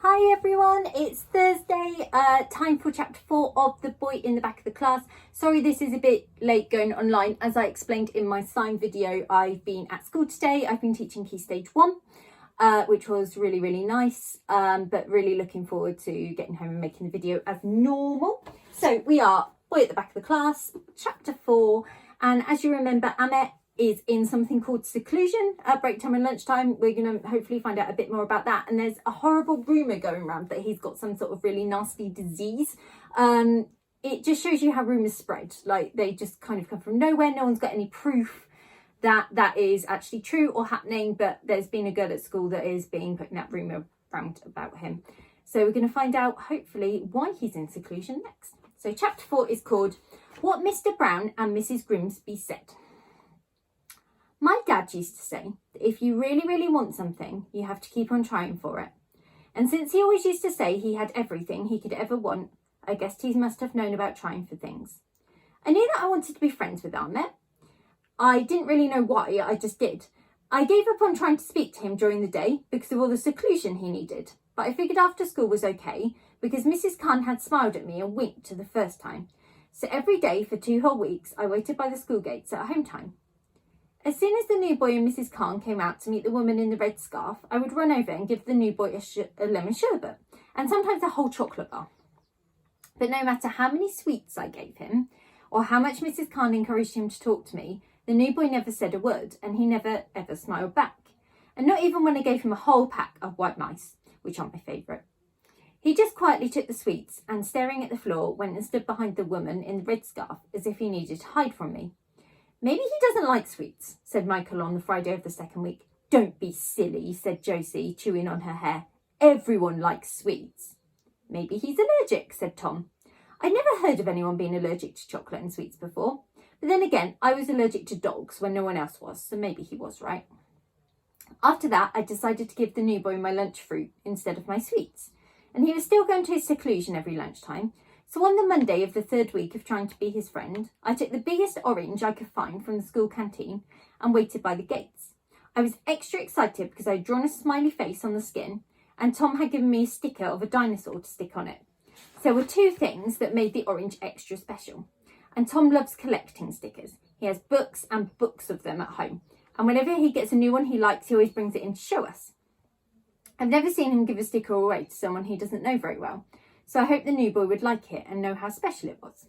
Hi everyone, it's Thursday, time for chapter 4 of The Boy in the Back of the Class. Sorry this is a bit late going online. As I explained in my sign video, I've been at school today. I've been teaching Key Stage 1, which was really nice, but really looking forward to getting home and making the video as normal. So we are Boy at the Back of the Class, chapter 4, and as you remember, Amit is in something called seclusion at break time and lunchtime. We're going to hopefully find out a bit more about that. And there's a horrible rumour going around that he's got some sort of really nasty disease. It just shows you how rumours spread. Like, they just kind of come from nowhere. No one's got any proof that that is actually true or happening. But there's been a girl at school that is being putting that rumour around about him. So we're going to find out, hopefully, why he's in seclusion next. So chapter 4 is called What Mr. Brown and Mrs. Grimsby Said. My dad used to say that if you really want something, you have to keep on trying for it. And since he always used to say he had everything he could ever want, I guess he must have known about trying for things. I knew that I wanted to be friends with Ahmet. I didn't really know why, I just did. I gave up on trying to speak to him during the day because of all the seclusion he needed. But I figured after school was okay because Mrs. Khan had smiled at me and winked to the first time. So every day for 2 whole weeks, I waited by the school gates at home time. As soon as the new boy and Mrs. Khan came out to meet the woman in the red scarf, I would run over and give the new boy a lemon sherbet, and sometimes a whole chocolate bar. But no matter how many sweets I gave him, or how much Mrs. Khan encouraged him to talk to me, the new boy never said a word, and he never ever smiled back. And not even when I gave him a whole pack of white mice, which aren't my favourite. He just quietly took the sweets, and staring at the floor, went and stood behind the woman in the red scarf, as if he needed to hide from me. Maybe he doesn't like sweets, said Michael on the Friday of the second week. Don't be silly, said Josie, chewing on her hair. Everyone likes sweets. Maybe he's allergic, said Tom. I'd never heard of anyone being allergic to chocolate and sweets before. But then again, I was allergic to dogs when no one else was, so maybe he was right. After that, I decided to give the new boy my lunch fruit instead of my sweets. And he was still going to his seclusion every lunchtime. So on the Monday of the 3rd week of trying to be his friend, I took the biggest orange I could find from the school canteen and waited by the gates. I was extra excited because I had drawn a smiley face on the skin and Tom had given me a sticker of a dinosaur to stick on it. So there were 2 things that made the orange extra special. And Tom loves collecting stickers. He has books and books of them at home. And whenever he gets a new one he likes, he always brings it in to show us. I've never seen him give a sticker away to someone he doesn't know very well. So I hoped the new boy would like it and know how special it was.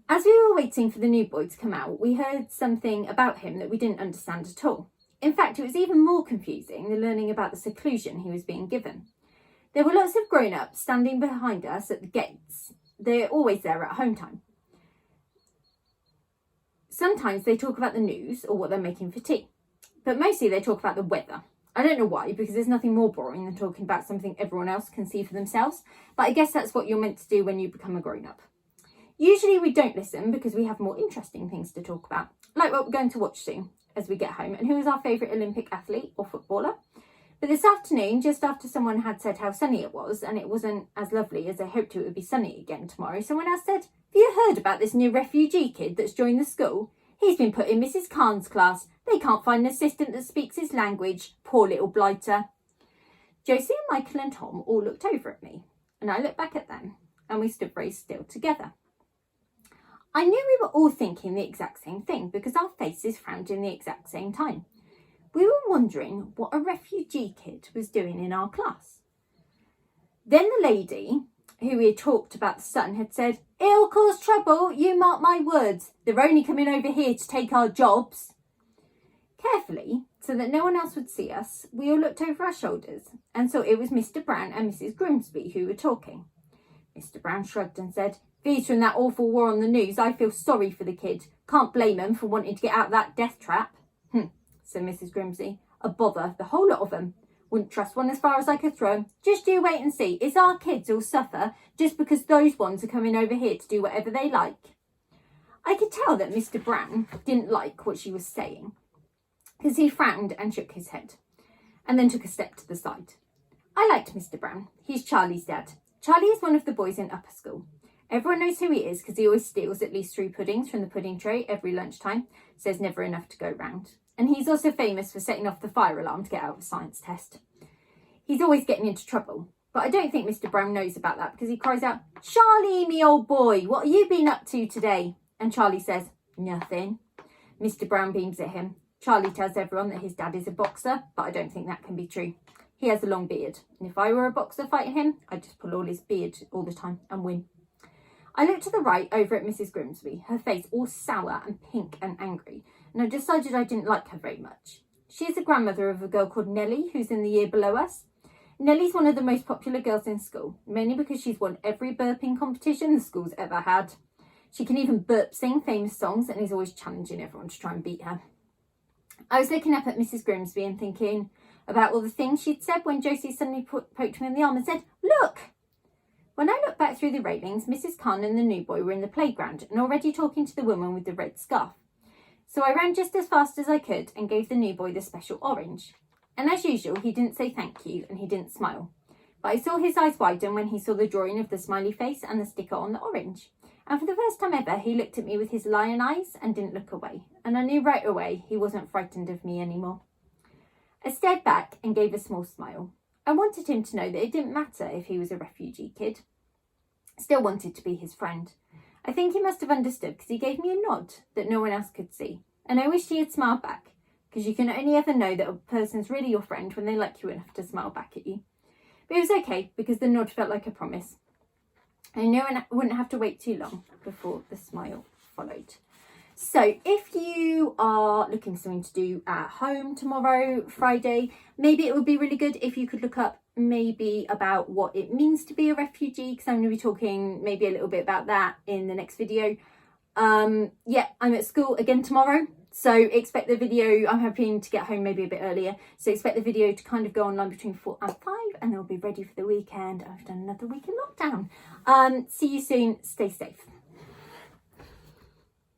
As we were waiting for the new boy to come out, we heard something about him that we didn't understand at all. In fact, it was even more confusing than learning about the seclusion he was being given. There were lots of grown-ups standing behind us at the gates. They're always there at home time. Sometimes they talk about the news or what they're making for tea, but mostly they talk about the weather. I don't know why, because there's nothing more boring than talking about something everyone else can see for themselves, but I guess that's what you're meant to do when you become a grown-up. Usually we don't listen because we have more interesting things to talk about, like what we're going to watch soon as we get home, and who is our favourite Olympic athlete or footballer. But this afternoon, just after someone had said how sunny it was, and it wasn't as lovely as I hoped it would be sunny again tomorrow, someone else said, have you heard about this new refugee kid that's joined the school? He's been put in Mrs. Khan's class. They can't find an assistant that speaks his language. Poor little blighter. Josie and Michael and Tom all looked over at me, and I looked back at them, and we stood very still together. I knew we were all thinking the exact same thing because our faces frowned in the exact same time. We were wondering what a refugee kid was doing in our class. Then the lady who we had talked about the sun had said, it'll cause trouble, you mark my words. They're only coming over here to take our jobs. Carefully, so that no one else would see us, we all looked over our shoulders and saw it was Mr. Brown and Mrs. Grimsby who were talking. Mr. Brown shrugged and said, Views from that awful war on the news, I feel sorry for the kid. Can't blame him for wanting to get out of that death trap. Said Mrs. Grimsby. A bother, the whole lot of them. Wouldn't trust one as far as I could throw 'em. Just you wait and see. It's our kids who'll suffer just because those ones are coming over here to do whatever they like. I could tell that Mr. Brown didn't like what she was saying, because he frowned and shook his head, and then took a step to the side. I liked Mr. Brown. He's Charlie's dad. Charlie is one of the boys in upper school. Everyone knows who he is because he always steals at least 3 puddings from the pudding tray every lunchtime, so there's never enough to go round. And he's also famous for setting off the fire alarm to get out of a science test. He's always getting into trouble, But I don't think Mr. Brown knows about that because he cries out, "Charlie, me old boy, what have you been up to today?" And Charlie says, "Nothing." Mr. Brown beams at him. Charlie tells everyone that his dad is a boxer, but I don't think that can be true. He has a long beard, and if I were a boxer fighting him, I'd just pull all his beard all the time and win. I looked to the right over at Mrs. Grimsby, her face all sour and pink and angry, and I decided I didn't like her very much. She is the grandmother of a girl called Nellie, who's in the year below us. Nellie's one of the most popular girls in school, mainly because she's won every burping competition the school's ever had. She can even burp sing famous songs and is always challenging everyone to try and beat her. I was looking up at Mrs. Grimsby and thinking about all the things she'd said when Josie suddenly poked me in the arm and said, "Look!" When I looked back through the railings, Mrs. Khan and the new boy were in the playground and already talking to the woman with the red scarf. So I ran just as fast as I could and gave the new boy the special orange. And as usual, he didn't say thank you and he didn't smile. But I saw his eyes widen when he saw the drawing of the smiley face and the sticker on the orange. And for the first time ever, he looked at me with his lion eyes and didn't look away. And I knew right away he wasn't frightened of me anymore. I stared back and gave a small smile. I wanted him to know that it didn't matter if he was a refugee kid. I still wanted to be his friend. I think he must have understood because he gave me a nod that no one else could see. And I wished he had smiled back, because you can only ever know that a person's really your friend when they like you enough to smile back at you. But it was okay because the nod felt like a promise. I knew I wouldn't have to wait too long before the smile followed. So if you are looking for something to do at home tomorrow, Friday, maybe it would be really good if you could look up maybe about what it means to be a refugee, because I'm going to be talking maybe a little bit about that in the next video. Yeah, I'm at school again tomorrow, so expect the video. I'm hoping to get home maybe a bit earlier, so expect the video to kind of go online between 4 and 5, and they'll be ready for the weekend. I've done another week in lockdown. See you soon. Stay safe.